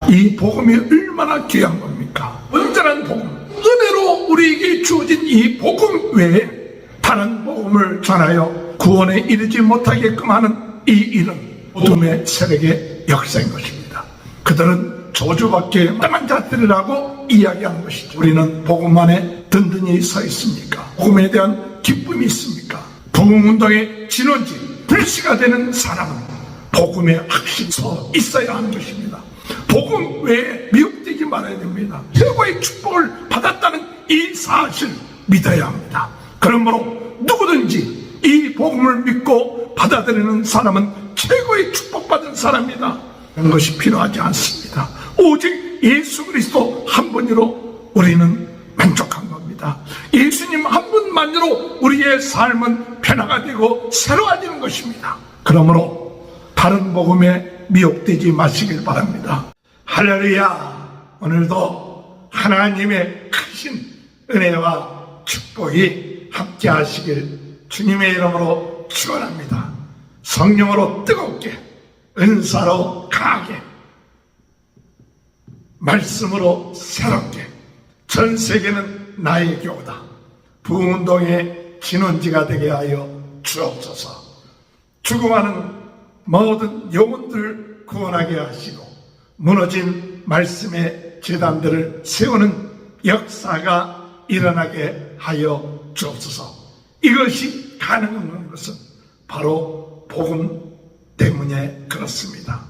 이 복음이 얼마나 귀한 겁니까? 온전한 복음, 은혜로 우리에게 주어진 이 복음 외에 다른 복음을 전하여 구원에 이르지 못하게끔 하는 이 일은 어둠의 세력의 역사인 것입니다. 그들은 저주받게 마땅한 자들이라고 이야기하는 것이죠. 우리는 복음 안에 든든히 서 있습니까? 복음에 대한 기쁨이 있습니까? 복음운동의 진원지, 불씨가 되는 사람은 복음에 확실히 서 있어야 하는 것입니다. 복음 외에 미혹되지 말아야 됩니다. 최고의 축복을 받았다는 이 사실을 믿어야 합니다. 그러므로 누구든지 이 복음을 믿고 받아들이는 사람은 최고의 축복받은 사람이다. 그런 것이 필요하지 않습니다. 오직 예수 그리스도 한 분으로 우리는 만족한 겁니다. 예수님 한 분만으로 우리의 삶은 변화가 되고 새로워지는 것입니다. 그러므로 다른 복음에 미혹되지 마시길 바랍니다. 할렐루야. 오늘도 하나님의 크신 은혜와 축복이 함께 하시길 주님의 이름으로 축원합니다. 성령으로 뜨겁게, 은사로 강하게, 말씀으로 새롭게, 전 세계는 나의 교다, 부흥운동의 진원지가 되게 하여 주옵소서. 죽어가는 모든 영혼들을 구원하게 하시고 무너진 말씀의 제단들을 세우는 역사가 일어나게 하여 주옵소서. 이것이 가능한 것은 바로 복음 때문에 그렇습니다.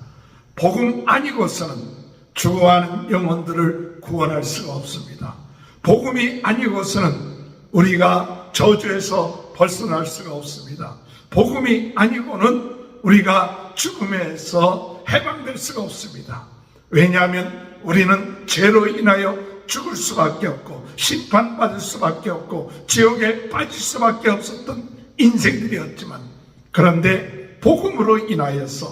복음 아니고서는 죽어가는 영혼들을 구원할 수가 없습니다. 복음이 아니고서는 우리가 저주에서 벗어날 수가 없습니다. 복음이 아니고는 우리가 죽음에서 해방될 수가 없습니다. 왜냐하면 우리는 죄로 인하여 죽을 수밖에 없고 심판받을 수밖에 없고 지옥에 빠질 수밖에 없었던 인생들이었지만, 그런데 복음으로 인하여서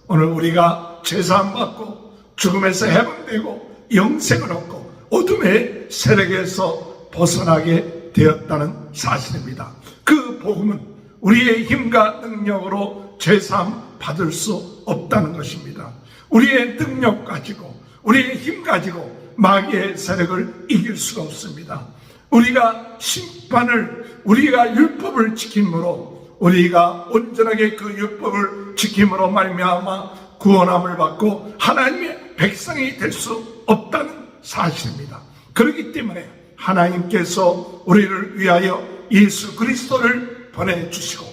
오늘 우리가 죄사함 받고 죽음에서 해방되고 영생을 얻고 어둠의 세력에서 벗어나게 되었다는 사실입니다. 그 복음은 우리의 힘과 능력으로 죄사함 받을 수 없다는 것입니다. 우리의 능력 가지고 우리의 힘 가지고 마귀의 세력을 이길 수가 없습니다. 우리가 심판을, 우리가 율법을 지킴으로, 우리가 온전하게 그 율법을 지킴으로 말미암아 구원함을 받고 하나님의 백성이 될 수 없다는 사실입니다. 그렇기 때문에 하나님께서 우리를 위하여 예수 그리스도를 보내주시고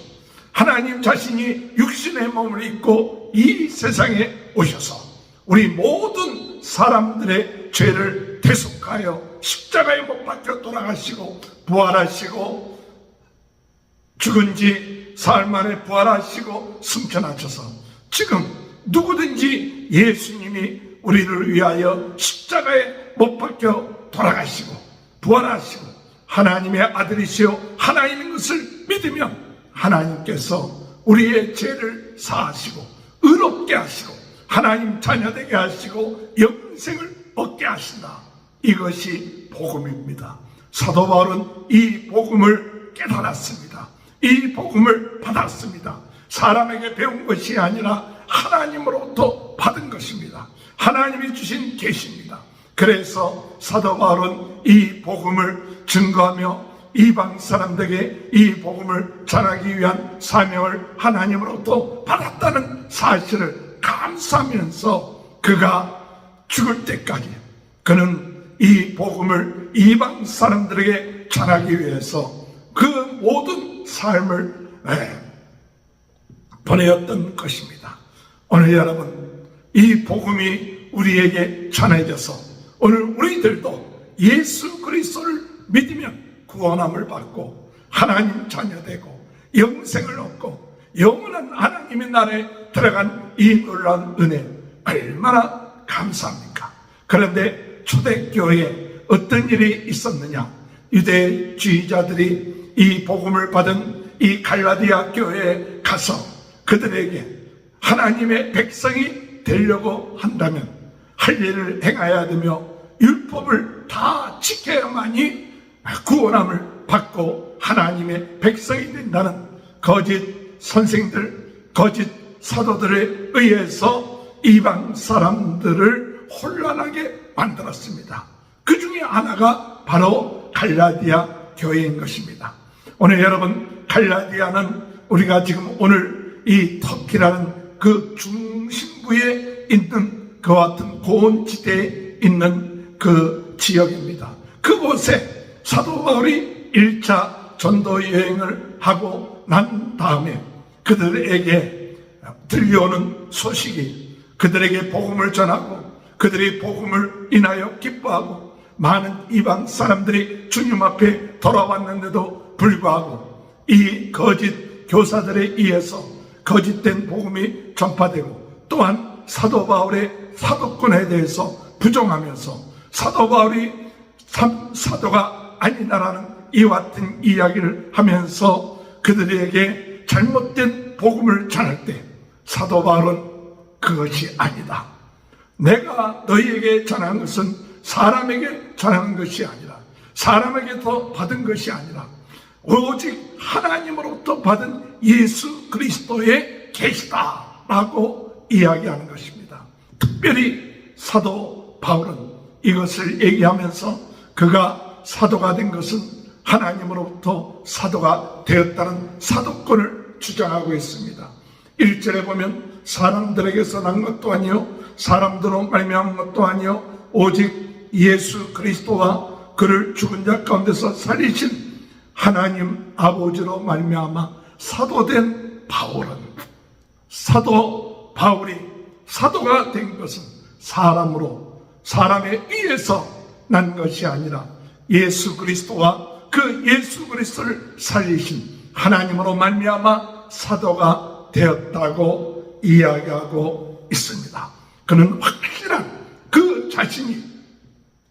하나님 자신이 육신의 몸을 입고 이 세상에 오셔서 우리 모든 사람들의 죄를 대속하여 십자가에 못 박혀 돌아가시고 부활하시고 죽은 지 사흘 만에 부활하시고 승천하셔서 지금 누구든지 예수님이 우리를 위하여 십자가에 못 박혀 돌아가시고 부활하시고 하나님의 아들이시여 하나님인 것을 믿으면 하나님께서 우리의 죄를 사하시고 의롭게 하시고 하나님 자녀되게 하시고 영생을 얻게 하신다. 이것이 복음입니다. 사도 바울은 이 복음을 깨달았습니다. 이 복음을 받았습니다. 사람에게 배운 것이 아니라 하나님으로부터 받은 것입니다. 하나님이 주신 계시입니다. 그래서 사도 바울은 이 복음을 증거하며 이방 사람들에게 이 복음을 전하기 위한 사명을 하나님으로부터 받았다는 사실을 감사하면서 그가 죽을 때까지 그는 이 복음을 이방 사람들에게 전하기 위해서 그 모든 삶을 보내었던 것입니다. 오늘 여러분, 이 복음이 우리에게 전해져서 오늘 우리들도 예수 그리스도를 믿으면 구원함을 받고 하나님 자녀되고 영생을 얻고 영원한 하나님의 나라에 들어간 이 놀라운 은혜 얼마나 감사합니까? 그런데 초대교회에 어떤 일이 있었느냐? 유대주의자들이 이 복음을 받은 이 갈라디아 교회에 가서 그들에게 하나님의 백성이 되려고 한다면 할 일을 행해야 되며 율법을 다 지켜야만이 구원함을 받고 하나님의 백성이 된다는 거짓 선생들, 거짓 사도들에 의해서 이방 사람들을 혼란하게 만들었습니다. 그 중에 하나가 바로 갈라디아 교회인 것입니다. 오늘 여러분, 갈라디아는 우리가 지금 오늘 이 터키라는 그 중심부에 있는 그와 같은 고온지대에 있는 그 지역입니다. 그곳에 사도 바울이 1차 전도 여행을 하고 난 다음에 그들에게 들려오는 소식이, 그들에게 복음을 전하고 그들이 복음을 인하여 기뻐하고 많은 이방 사람들이 주님 앞에 돌아왔는데도 불구하고 이 거짓 교사들에 의해서 거짓된 복음이 전파되고, 또한 사도 바울의 사도권에 대해서 부정하면서 사도 바울이 참 사도가 아니다라는 이와 같은 이야기를 하면서 그들에게 잘못된 복음을 전할 때 사도 바울은 그것이 아니다, 내가 너희에게 전한 것은 사람에게 전한 것이 아니라 사람에게서 받은 것이 아니라 오직 하나님으로부터 받은 예수 그리스도의 계시다라고 이야기하는 것입니다. 특별히 사도 바울은 이것을 얘기하면서 그가 사도가 된 것은 하나님으로부터 사도가 되었다는 사도권을 주장하고 있습니다. 1절에 보면 사람들에게서 난 것도 아니요 사람들로 말미암은 것도 아니요 오직 예수 그리스도와 그를 죽은 자 가운데서 살리신 하나님 아버지로 말미암아 사도된 바울은, 사도 바울이 사도가 된 것은 사람에 의해서 난 것이 아니라 예수 그리스도와 그 예수 그리스도를 살리신 하나님으로 말미암아 사도가 되었다고 이야기하고 있습니다. 그는 확실한 그 자신이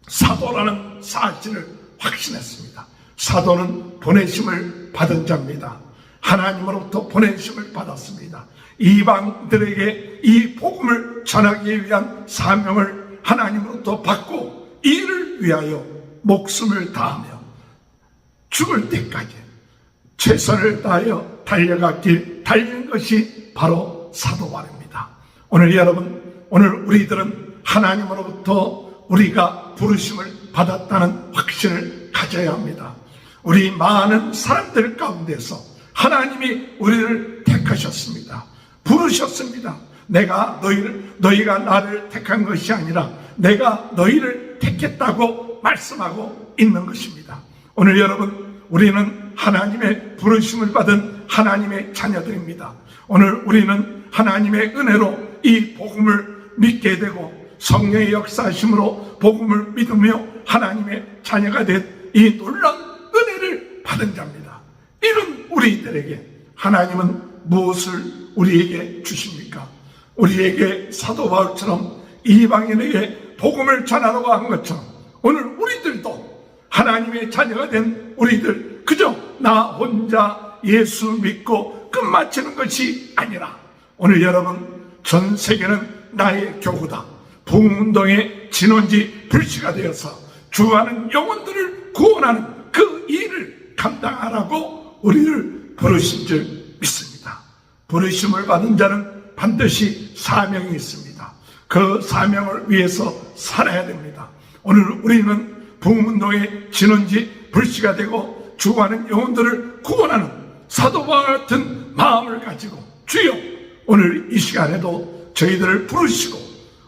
사도라는 사실을 확신했습니다. 사도는 보내심을 받은 자입니다. 하나님으로부터 보내심을 받았습니다. 이방들에게 이 복음을 전하기 위한 사명을 하나님으로부터 받고 이를 위하여 목숨을 다하며 죽을 때까지 최선을 다하여 달린 것이 바로 사도 바울입니다. 오늘 여러분, 오늘 우리들은 하나님으로부터 우리가 부르심을 받았다는 확신을 가져야 합니다. 우리 많은 사람들 가운데서 하나님이 우리를 택하셨습니다. 부르셨습니다. 너희가 나를 택한 것이 아니라 내가 너희를 택했다고 말씀하고 있는 것입니다. 오늘 여러분, 우리는 하나님의 부르심을 받은 하나님의 자녀들입니다. 오늘 우리는 하나님의 은혜로 이 복음을 믿게 되고 성령의 역사하심으로 복음을 믿으며 하나님의 자녀가 된 이 놀라운 은혜를 받은 자입니다. 이런 우리들에게 하나님은 무엇을 우리에게 주십니까? 우리에게 사도 바울처럼 이방인에게 복음을 전하라고 한 것처럼 오늘 우리들도 하나님의 자녀가 된 우리들, 그저 나 혼자 예수 믿고 끝마치는 것이 아니라 오늘 여러분, 전 세계는 나의 교구다, 부흥운동의 진원지 불씨가 되어서 주하는 영혼들을 구원하는 그 일을 감당하라고 우리를 부르신 줄 믿습니다. 부르심을 받은 자는 반드시 사명이 있습니다. 그 사명을 위해서 살아야 됩니다. 오늘 우리는 부흥운동의 진원지 불씨가 되고 주하는 영혼들을 구원하는 사도와 같은 마음을 가지고 주여, 오늘 이 시간에도 저희들을 부르시고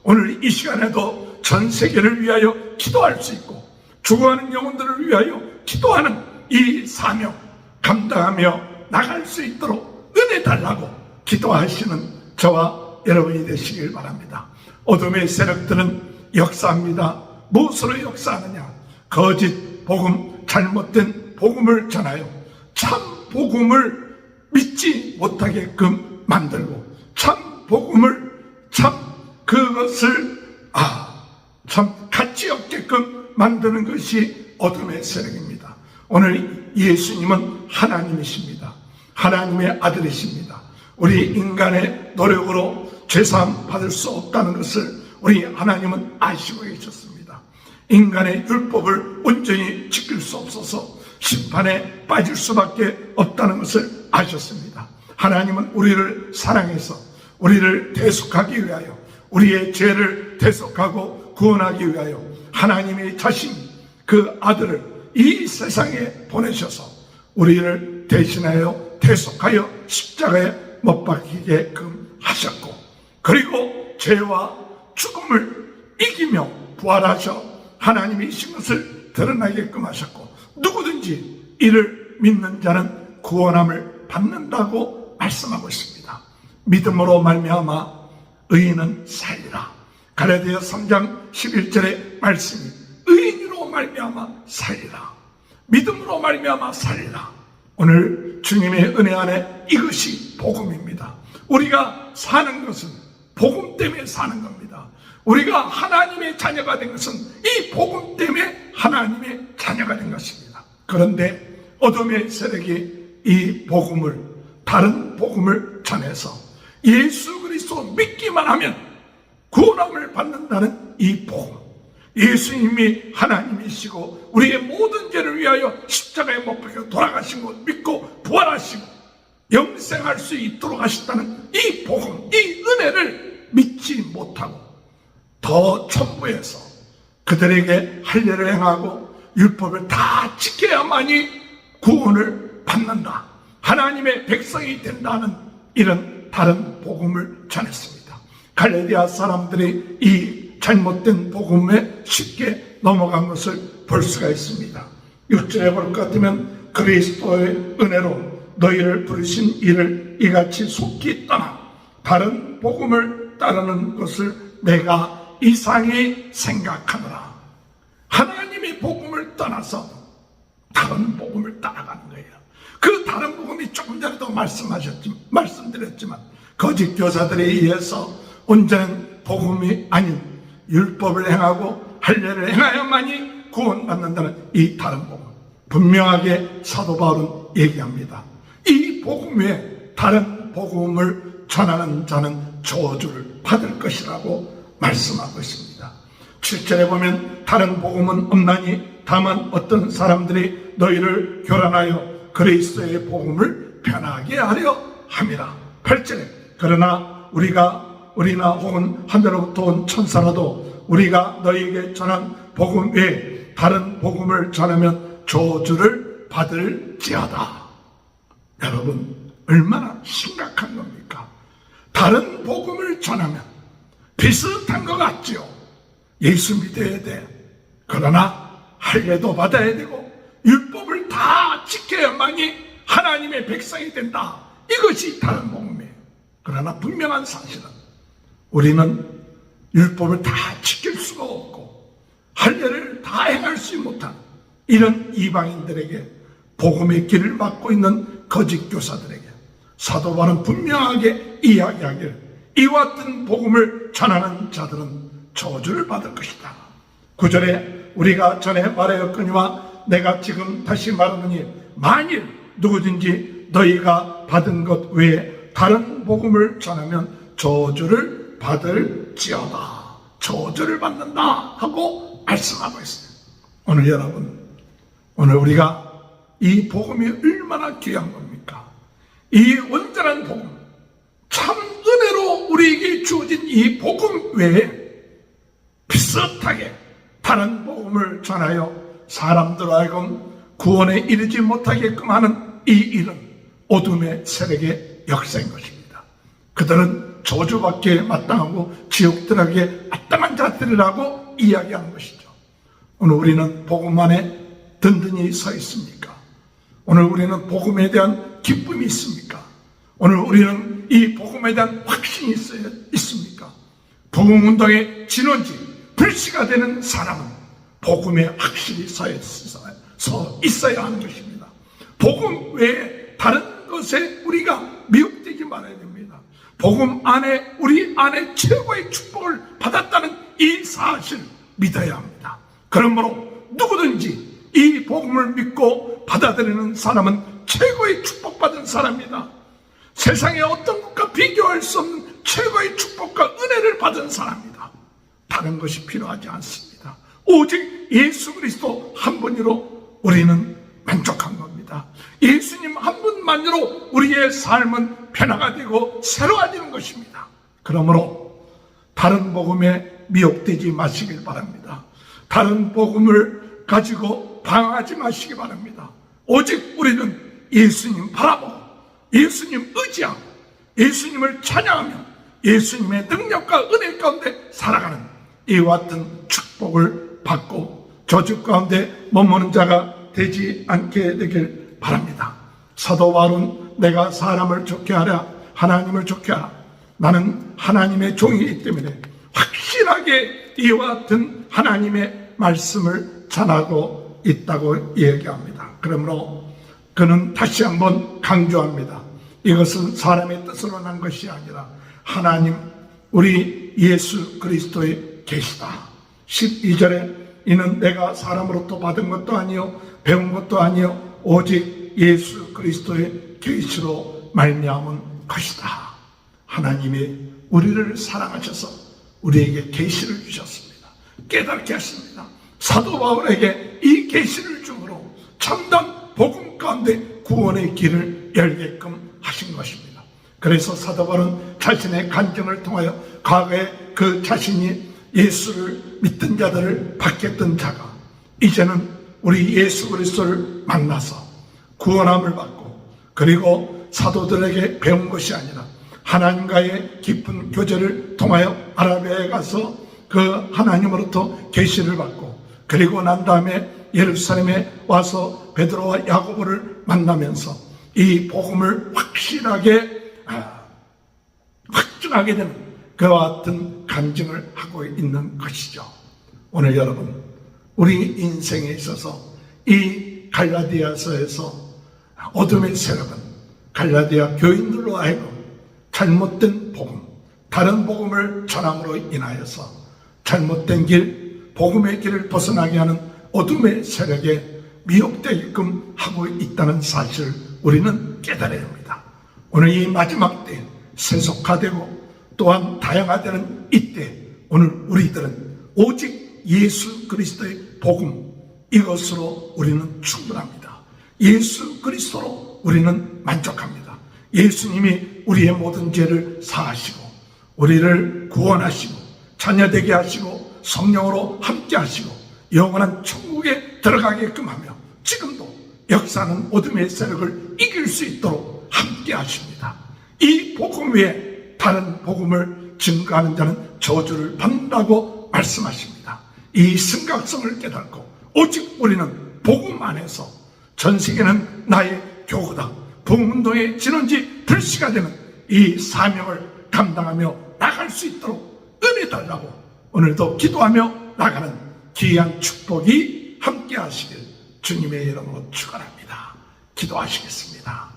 오늘 이 시간에도 전 세계를 위하여 기도할 수 있고 죽어가는 영혼들을 위하여 기도하는 이 사명 감당하며 나갈 수 있도록 은혜 달라고 기도하시는 저와 여러분이 되시길 바랍니다. 어둠의 세력들은 역사합니다. 무엇으로 역사하느냐? 거짓 복음, 잘못된 복음을 전하여 참 복음을 믿지 못하게끔 만들고 참 복음을 그것을 참 가치 없게끔 만드는 것이 어둠의 세력입니다. 오늘 예수님은 하나님이십니다. 하나님의 아들이십니다. 우리 인간의 노력으로 죄사함 받을 수 없다는 것을 우리 하나님은 아시고 계셨습니다. 인간의 율법을 온전히 지킬 수 없어서 심판에 빠질 수밖에 없다는 것을 아셨습니다. 하나님은 우리를 사랑해서 우리를 대속하기 위하여 우리의 죄를 대속하고 구원하기 위하여 하나님의 자신 그 아들을 이 세상에 보내셔서 우리를 대신하여 대속하여 십자가에 못 박히게끔 하셨고, 그리고 죄와 죽음을 이기며 부활하셔 하나님이신 것을 드러나게끔 하셨고, 누구든지 이를 믿는 자는 구원함을 받는다고 말씀하고 있습니다. 믿음으로 말미암아 의인은 살리라. 갈라디아 3장 11절의 말씀이 의인으로 말미암아 살리라. 믿음으로 말미암아 살리라. 오늘 주님의 은혜 안에 이것이 복음입니다. 우리가 사는 것은 복음 때문에 사는 겁니다. 우리가 하나님의 자녀가 된 것은 이 복음 때문에 하나님의 자녀가 된 것입니다. 그런데 어둠의 세력이 이 복음을, 다른 복음을 전해서 예수 그리스도 믿기만 하면 구원함을 받는다는 이 복음, 예수님이 하나님이시고 우리의 모든 죄를 위하여 십자가에 못 박혀 돌아가신 것 믿고 부활하시고 영생할 수 있도록 하셨다는 이 복음, 이 은혜를 믿지 못하고 더 첨부해서 그들에게 할례를 행하고 율법을 다 지켜야만이 구원을 받는다, 하나님의 백성이 된다는 이런 다른 복음을 전했습니다. 갈라디아 사람들이 이 잘못된 복음에 쉽게 넘어간 것을 볼 수가 있습니다. 6절에 볼 것 같으면 그리스도의 은혜로 너희를 부르신 이를 이같이 속히 떠나 다른 복음을 따르는 것을 내가 이상히 생각하노라. 하나님의 복음을 떠나서 다른 복음을 따라가는 거예요. 그 다른 복음이 조금 전에도 말씀드렸지만 거짓 교사들에 의해서 온전한 복음이 아닌 율법을 행하고 할례를 행하여만이 구원받는다는 이 다른 복음, 분명하게 사도 바울은 얘기합니다. 이 복음 외에 다른 복음을 전하는 자는 저주를 받을 것이라고 말씀하고 있습니다. 7절에 보면 다른 복음은 없나니 다만 어떤 사람들이 너희를 교란하여 그리스도의 복음을 변하게 하려 함이라. 8절에 그러나 우리나 혹은 하늘로부터 온 천사라도 우리가 너희에게 전한 복음 외에 다른 복음을 전하면 저주를 받을지어다. 여러분, 얼마나 심각한 겁니까? 다른 복음을 전하면 비슷한 것 같지요. 예수 믿어야 돼. 그러나 할례도 받아야 되고 율법을 다 지켜야만이 하나님의 백성이 된다. 이것이 다른 복음이에요. 그러나 분명한 사실은 우리는 율법을 다 지킬 수가 없고 할례를 다 행할 수 못한 이런 이방인들에게 복음의 길을 막고 있는 거짓 교사들에게 사도 바울은 분명하게 이야기하기를 이와 같은 복음을 전하는 자들은 저주를 받을 것이다. 9절에 우리가 전에 말하였거니와 내가 지금 다시 말하노니 만일 누구든지 너희가 받은 것 외에 다른 복음을 전하면 저주를 받을지어다. 저주를 받는다 하고 말씀하고 있어요. 오늘 여러분, 오늘 우리가 이 복음이 얼마나 귀한 겁니까? 이 온전한 복음, 참 은혜로 우리에게 주어진 이 복음 외에 비슷하게 다른 복음을 전하여 사람들 하여금 구원에 이르지 못하게끔 하는 이 일은 어둠의 세력의 역사인 것입니다. 그들은 저주받기에 마땅하고 지옥 들어가기에 마땅한 자들이라고 이야기하는 것이죠. 오늘 우리는 복음 안에 든든히 서 있습니까? 오늘 우리는 복음에 대한 기쁨이 있습니까? 오늘 우리는 이 복음에 대한 확신이 있습니까? 복음운동의 진원지, 불씨가 되는 사람은 복음에 확실히 서 있어야 하는 것입니다. 복음 외에 다른 것에 우리가 미혹되지 말아야 됩니다. 복음 안에 우리 안에 최고의 축복을 받았다는 이 사실을 믿어야 합니다. 그러므로 누구든지 이 복음을 믿고 받아들이는 사람은 최고의 축복받은 사람입니다. 세상의 어떤 것과 비교할 수 없는 최고의 축복과 은혜를 받은 사람입니다. 다른 것이 필요하지 않습니다. 오직 예수 그리스도 한 분으로 우리는 만족한 겁니다. 예수님 한 분만으로 우리의 삶은 변화가 되고 새로워지는 것입니다. 그러므로 다른 복음에 미혹되지 마시길 바랍니다. 다른 복음을 가지고 방황하지 마시기 바랍니다. 오직 우리는 예수님 바라보고 예수님 의지하고 예수님을 찬양하며 예수님의 능력과 은혜 가운데 살아가는 이와 같은 축복을 받고 저주 가운데 머무는 자가 되지 않게 되길 바랍니다. 사도 바울은 내가 사람을 좋게 하랴 하나님을 좋게 하라. 나는 하나님의 종이기 때문에 확실하게 이와 같은 하나님의 말씀을 전하고 있다고 얘기합니다. 그러므로 그는 다시 한번 강조합니다. 이것은 사람의 뜻으로 난 것이 아니라 하나님 우리 예수 그리스도의 계시다. 12절에 이는 내가 사람으로부터 받은 것도 아니요 배운 것도 아니요 오직 예수 그리스도의 계시로 말미암은 것이다. 하나님이 우리를 사랑하셔서 우리에게 계시를 주셨습니다. 깨닫게 하십니다. 사도 바울에게 이 계시를 주므로 참된 복음 가운데 구원의 길을 열게끔 하신 것입니다. 그래서 사도 바울은 자신의 간증을 통하여 과거에 그 자신이 예수를 믿던 자들을 바뀌었던 자가 이제는 우리 예수 그리스도를 만나서 구원함을 받고 그리고 사도들에게 배운 것이 아니라 하나님과의 깊은 교제를 통하여 아라비아에 가서 그 하나님으로부터 계시를 받고 그리고 난 다음에 예루살렘에 와서 베드로와 야고보를 만나면서 이 복음을 확증하게 되는 그와 같은 간증을 하고 있는 것이죠. 오늘 여러분 우리 인생에 있어서 이 갈라디아서에서 어둠의 세력은 갈라디아 교인들로 하여금 잘못된 복음, 다른 복음을 전함으로 인하여서 잘못된 길, 복음의 길을 벗어나게 하는 어둠의 세력에 미혹되게끔 하고 있다는 사실을 우리는 깨달아야 합니다. 오늘 이 마지막 때 세속화되고 또한 다양화되는 이때 오늘 우리들은 오직 예수 그리스도의 복음 이것으로 우리는 충분합니다. 예수 그리스도로 우리는 만족합니다. 예수님이 우리의 모든 죄를 사하시고 우리를 구원하시고 자녀되게 하시고 성령으로 함께 하시고 영원한 천국에 들어가게끔 하며 지금도 역사는 어둠의 세력을 이길 수 있도록 함께 하십니다. 이 복음 외에 다른 복음을 증거하는 자는 저주를 받는다고 말씀하십니다. 이 심각성을 깨닫고 오직 우리는 복음 안에서 전 세계는 나의 교구다. 복음운동의 진원지 불씨가 되는 이 사명을 감당하며 나갈 수 있도록 은혜 달라고 오늘도 기도하며 나가는 귀한 축복이 함께 하시길 주님의 이름으로 축원합니다. 기도하시겠습니다.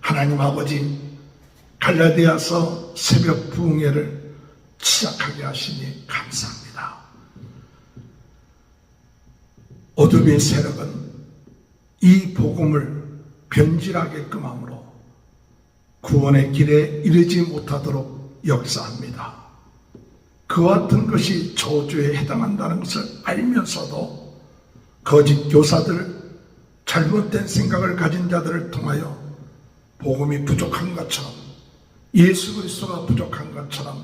하나님 아버지 갈라디아서 새벽 부흥회를 시작하게 하시니 감사합니다. 어둠의 세력은 이 복음을 변질하게끔 함으로 구원의 길에 이르지 못하도록 역사합니다. 그와 같은 것이 저주에 해당한다는 것을 알면서도 거짓 교사들, 잘못된 생각을 가진 자들을 통하여 복음이 부족한 것처럼 예수 그리스도가 부족한 것처럼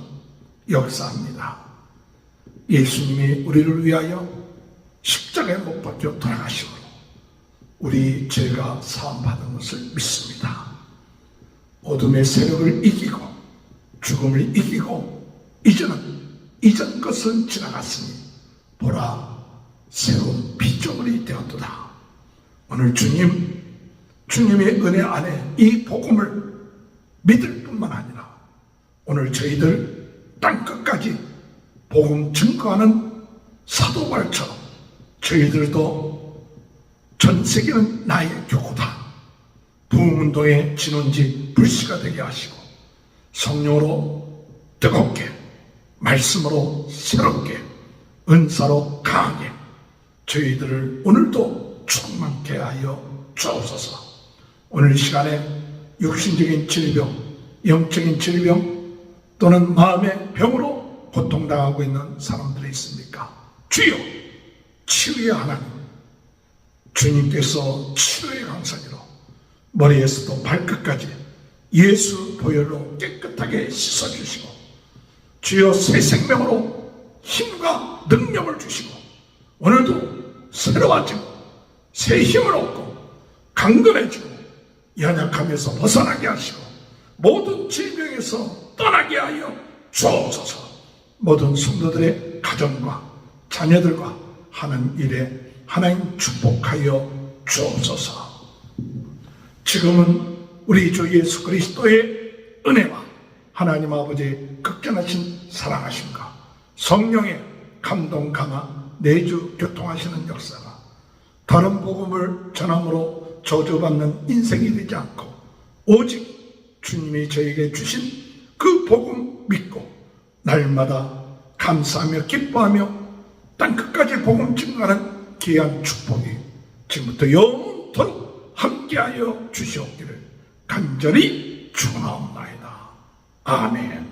역사합니다. 예수님이 우리를 위하여 십자가에 못 박혀 돌아가심으로 우리 죄가 사함받은 것을 믿습니다. 어둠의 세력을 이기고 죽음을 이기고 이제는 이전 것은 지나갔으니 보라 새로운 피조물이 되었도다. 오늘 주님의 은혜 안에 이 복음을 믿을 뿐만 아니라 오늘 저희들 땅끝까지 복음 증거하는 사도 바울처럼 저희들도 전 세계는 나의 교구다. 부흥운동의 진원지 불씨가 되게 하시고 성령으로 뜨겁게 말씀으로 새롭게 은사로 강하게 저희들을 오늘도 충만케 하여 주옵소서. 오늘 시간에 육신적인 질병, 영적인 질병 또는 마음의 병으로 고통당하고 있는 사람들이 있습니까? 주여 치유의 하나님, 주님께서 치유의 강산으로 머리에서도 발끝까지 예수 보혈로 깨끗하게 씻어주시고 주여 새 생명으로 힘과 능력을 주시고 오늘도 새로워지고 새 힘을 얻고 강건해지고 연약함에서 벗어나게 하시고 모든 질병에서 떠나게 하여 주옵소서. 모든 성도들의 가정과 자녀들과 하는 일에 하나님 축복하여 주옵소서. 지금은 우리 주 예수 그리스도의 은혜와 하나님 아버지의 극전하신 사랑하심과 성령의 감동 감화 내주 교통하시는 역사가 다른 복음을 전함으로 저주받는 인생이 되지 않고 오직 주님이 저에게 주신 그 복음 믿고 날마다 감사하며 기뻐하며 땅끝까지 복음 증거하는 귀한 축복이 지금부터 영원토록 함께하여 주시옵기를 간절히 축원하옵나이다. 아멘.